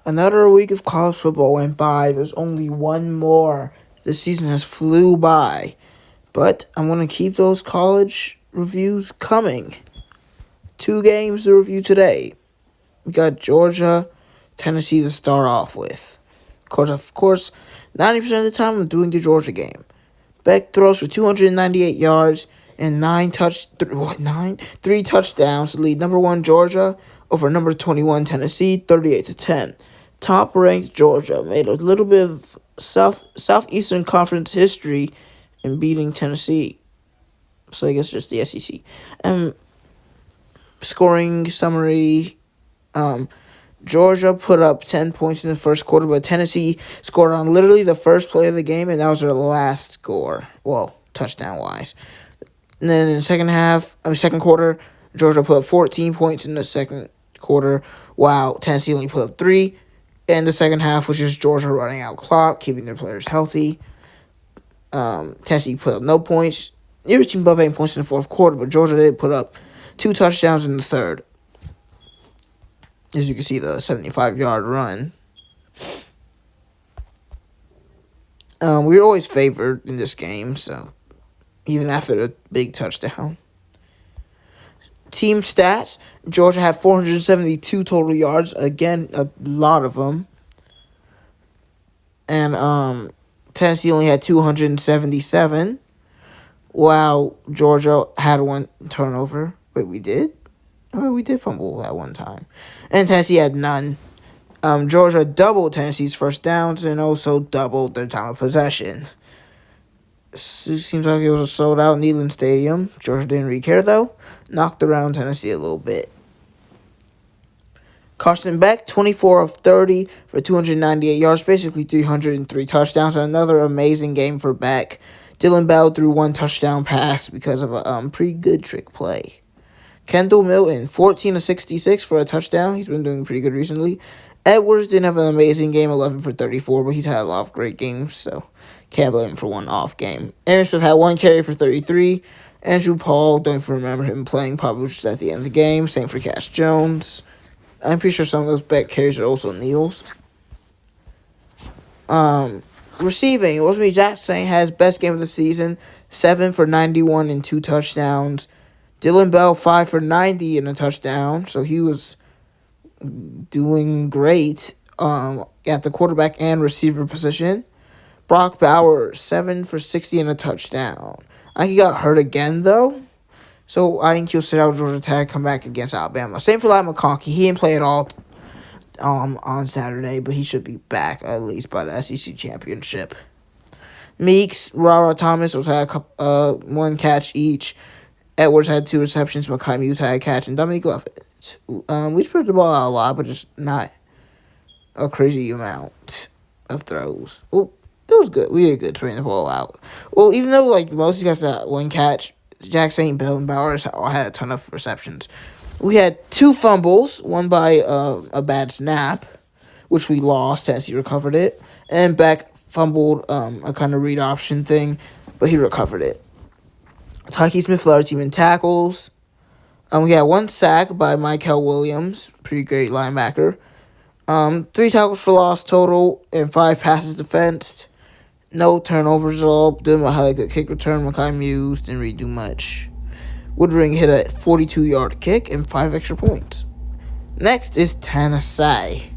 Another week of college football went by. There's only one more. The season has flew by. But I'm going to keep those college reviews coming. 2 games to review today. We got Georgia, Tennessee to start off with. Of course, 90% of the time I'm doing the Georgia game. Beck throws for 298 yards and 3 touchdowns to lead number 1 Georgia over number 21 Tennessee 38-10. Top ranked Georgia made a little bit of Southeastern Conference history in beating Tennessee. So I guess just the SEC. Scoring summary. Georgia put up 10 points in the first quarter, but Tennessee scored on literally the first play of the game, and that was their last score. Well, touchdown-wise. And then in the second quarter, Georgia put up 14 points in the second quarter, while Tennessee only put up 3. And the second half was just Georgia running out clock, keeping their players healthy. Tennessee put up no points. Neither team put up any points in the fourth quarter, but Georgia did put up 2 touchdowns in the third. As you can see, the 75-yard run. We were always favored in this game, so even after the big touchdown. Team stats, Georgia had 472 total yards. Again, a lot of them. And Tennessee only had 277. While Georgia had 1 turnover. Wait, we did? Oh, we did fumble that one time. And Tennessee had none. Georgia doubled Tennessee's first downs and also doubled their time of possession. Seems like it was a sold-out Neyland Stadium. Georgia didn't really care, though. Knocked around Tennessee a little bit. Carson Beck, 24 of 30 for 298 yards, basically 303 touchdowns. Another amazing game for Beck. Dylan Bell threw 1 touchdown pass because of a pretty good trick play. Kendall Milton, 14 of 66 for a touchdown. He's been doing pretty good recently. Edwards didn't have an amazing game, 11 for 34, but he's had a lot of great games, so can't blame him for 1 off game. Aaron Smith had 1 carry for 33. Andrew Paul, don't remember him playing, probably just at the end of the game. Same for Cash Jones. I'm pretty sure some of those back carries are also Neal's. Receiving, Rosemary Jackson has best game of the season, 7 for 91 and 2 touchdowns. Dylan Bell, 5 for 90 and a touchdown, so he was doing great at the quarterback and receiver position. Brock Bowers, 7 for 60 and a touchdown. I think he got hurt again, though, so I think he'll sit out Georgia Tech, come back against Alabama. Same for Lyle McConkey. He didn't play at all on Saturday, but he should be back at least by the SEC championship. Meeks, Rara Thomas had 1 catch each. Edwards had 2 receptions. Makai Muse had a catch, and Dominique Lovett. We spread the ball out a lot, but just not a crazy amount of throws. Oh, it was good. We did good spreading the ball out. Well, even though most of these guys had 1 catch, Jackson, Bell, and Bowers all had a ton of receptions. We had 2 fumbles, one by a bad snap, which we lost. Tennessee recovered it. And Beck fumbled a kind of read option thing, but he recovered it. Tyke Smith led our team in tackles. We had 1 sack by Michael Williams, pretty great linebacker. 3 tackles for loss total and 5 passes defensed. No turnovers at all. Doing a highly good kick return. Makai Muse didn't really do much. Woodring hit a 42-yard kick and 5 extra points. Next is Tennessee.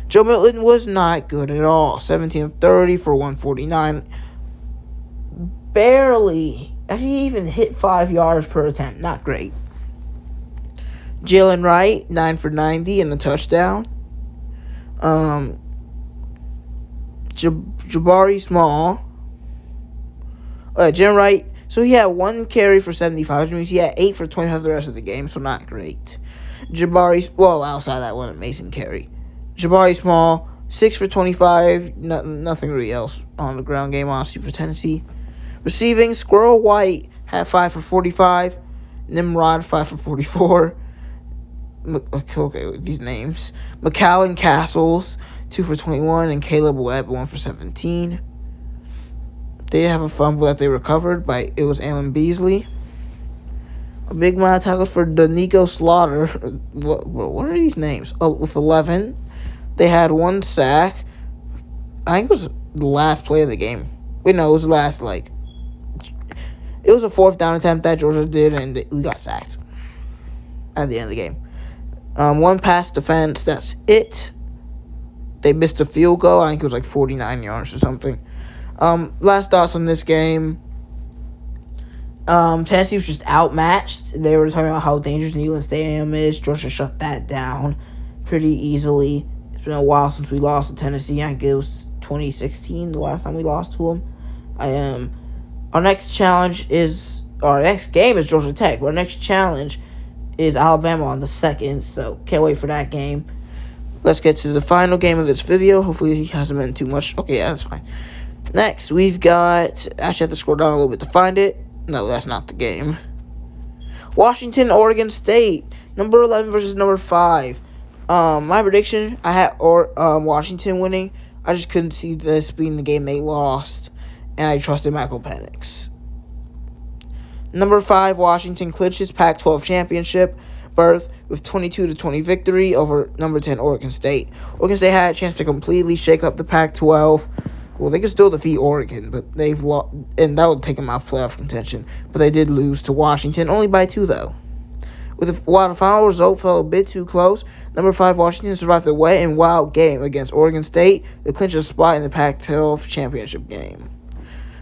Joe Milton was not good at all. 17 of 30 for 149. Barely. Actually, even hit 5 yards per attempt. Not great. Jalen Wright, 9 for 90 and a touchdown. Jabari Small. Jalen Wright. So he had 1 carry for 75, which means he had 8 for 25 the rest of the game, so not great. Outside that one amazing carry. Jabari Small, 6 for 25, nothing really else on the ground game, honestly, for Tennessee. Receiving, Squirrel White had 5 for 45, Nimrod 5 for 44. Okay, with these names. McAllen Castles, 2 for 21, and Caleb Webb, 1 for 17. They have a fumble that they recovered by, it was Alan Beasley. A big amount of tackles for Danico Slaughter. What are these names? With 11. They had one sack. I think it was the last play of the game. Wait, no, it was the last, like... It was a 4th down attempt that Georgia did, and we got sacked at the end of the game. One pass defense, that's it. They missed a field goal. I think it was like 49 yards or something. Last thoughts on this game. Tennessee was just outmatched. They were talking about how dangerous Neyland Stadium is. Georgia shut that down pretty easily. It's been a while since we lost to Tennessee. I think it was 2016, the last time we lost to them. Our next challenge is... Our next game is Georgia Tech. Our next challenge is Alabama on the 2nd, so can't wait for that game. Let's get to the final game of this video. Hopefully it hasn't been too much. Okay, yeah, that's fine. Next, we've got... Actually, I have to scroll down a little bit to find it. No, that's not the game. Washington, Oregon State. Number 11 versus number 5. My prediction, I had Washington winning. I just couldn't see this being the game they lost. And I trusted Michael Penix. Number 5, Washington clinches Pac-12 championship berth with 22-20 victory over number 10, Oregon State. Oregon State had a chance to completely shake up the Pac-12. Well, they could still defeat Oregon, but they've lost, and that would take them out of playoff contention. But they did lose to Washington, only by 2, though. While the final result fell a bit too close, number 5 Washington survived the wet and wild game against Oregon State to clinch a spot in the Pac-12 championship game.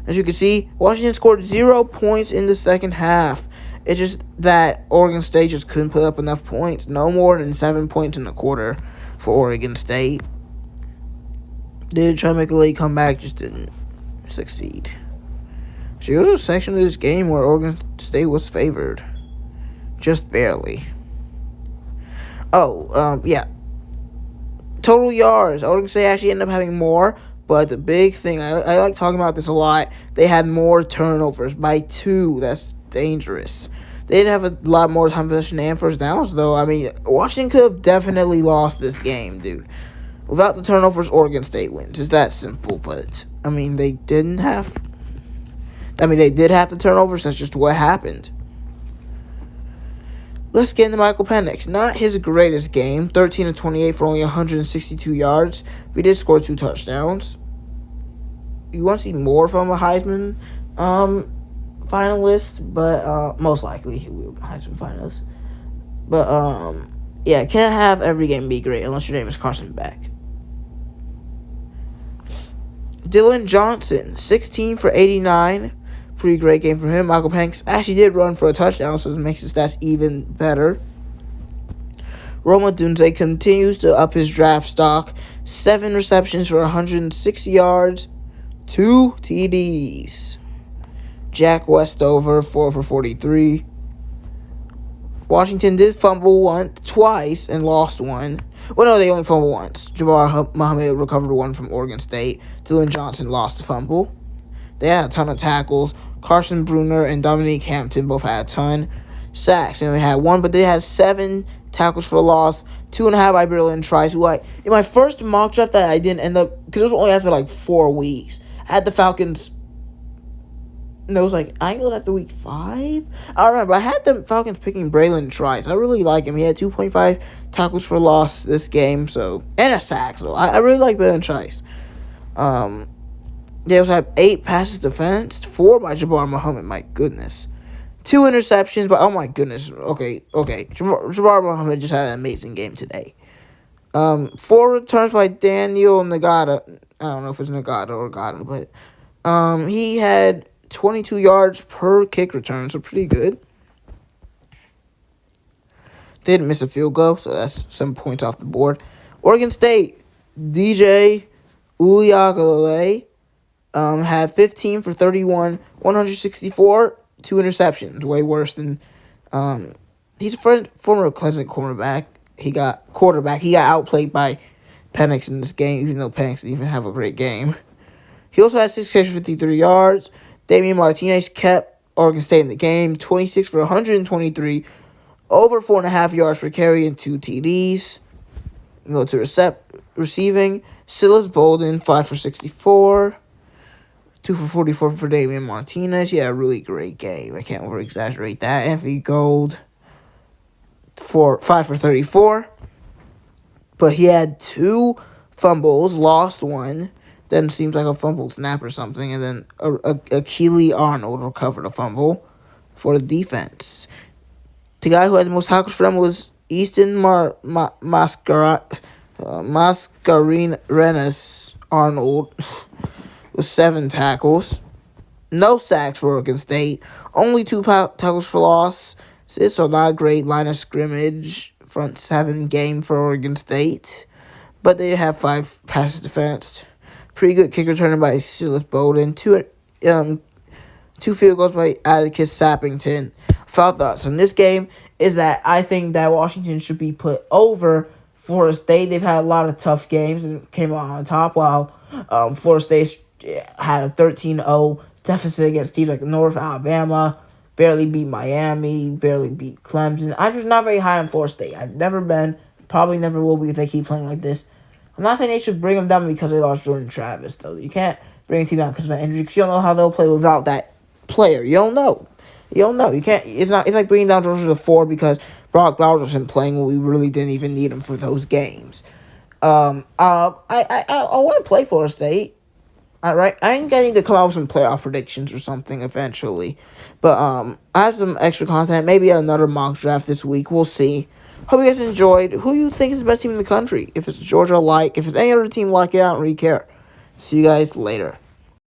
As you can see, Washington scored 0 points in the second half. It's just that Oregon State just couldn't put up enough points. No more than 7 points in the quarter for Oregon State. They did try to make a late comeback, just didn't succeed. So there was a section of this game where Oregon State was favored. Just barely. Yeah. Total yards. Oregon State actually ended up having more. But the big thing, I like talking about this a lot, they had more turnovers by 2. That's dangerous. They did have a lot more time possession and first downs, though. I mean, Washington could have definitely lost this game, dude. Without the turnovers, Oregon State wins. It's that simple, but, I mean, they did have the turnovers. That's just what happened. Let's get into Michael Penix. Not his greatest game. 13-28 for only 162 yards. We did score 2 touchdowns. You want to see more from a Heisman finalist, but most likely he will be a Heisman finalist. But, yeah, can't have every game be great unless your name is Carson Beck. Dylan Johnson, 16 for 89. Pretty great game for him. Michael Penix actually did run for a touchdown, so it makes his stats even better. Roma Dunze continues to up his draft stock. 7 receptions for 160 yards. 2 TDs. Jack Westover, 4 for 43. Washington did fumble twice and lost one. Well, no, they only fumbled once. Jabbar Muhammad recovered one from Oregon State. Dylan Johnson lost the fumble. They had a ton of tackles. Carson Bruner and Dominique Hampton both had a ton. Sacks, they only had 1, but they had 7 tackles for a loss. 2.5 by Berlin Trice, who in my first mock draft that I didn't end up, because it was only after like 4 weeks. I had the Falcons. No, it was like, I think it was after week 5. I don't remember. I had the Falcons picking Braylon Trice. I really like him. He had 2.5 tackles for loss this game, and a sack. So I really like Braylon Trice. They also have 8 passes defensed, 4 by Jabbar Muhammad. My goodness. 2 interceptions, but oh my goodness. Okay. Jabbar Muhammad just had an amazing game today. 4 returns by Daniel Nagata. I don't know if it's Nagata or Gata, but he had 22 yards per kick return, so pretty good. They didn't miss a field goal, so that's some points off the board. Oregon State, DJ Uiagalelei had 15 for 31, 164, 2 interceptions. Way worse than he's a former Clemson quarterback. He got outplayed by Penix in this game, even though Penix didn't even have a great game. He also had 6 catches, 53 yards. Damian Martinez kept Oregon State in the game, 26 for 123, over 4.5 yards per carry and 2 TDs. Go to receiving. Silas Bolden, 5 for 64, 2 for 44 for Damian Martinez. He had a really great game. I can't over-exaggerate that. Anthony Gold, 5 for 34. But he had 2 fumbles, lost one. Then seems like a fumble snap or something. And then Achille Arnold recovered a fumble for the defense. The guy who had the most tackles for them was Easton Mascarenas Arnold with 7 tackles. No sacks for Oregon State. Only 2 tackles for loss. So not great line of scrimmage. Front 7 game for Oregon State. But they have 5 passes defense. Pretty good kick return by Silas Bowden. 2 field goals by Atticus Sappington. Final thoughts on this game is that I think that Washington should be put over Florida State. They've had a lot of tough games and came out on top, while Florida State had a 13-0 deficit against teams like North Alabama, barely beat Miami, barely beat Clemson. I'm just not very high on Florida State. I've never been, probably never will be if they keep playing like this. I'm not saying they should bring them down because they lost Jordan Travis, though. You can't bring a team down because of an injury, because you don't know how they'll play without that player. You don't know. You can't. It's like bringing down Georgia to 4 because Brock Bowers wasn't playing when we really didn't even need him for those games. I want to play Florida State. All right, I ain't getting to come out with some playoff predictions or something eventually, but I have some extra content. Maybe another mock draft this week. We'll see. Hope you guys enjoyed. Who you think is the best team in the country? If it's Georgia, if it's any other team, like it, I don't really care. See you guys later.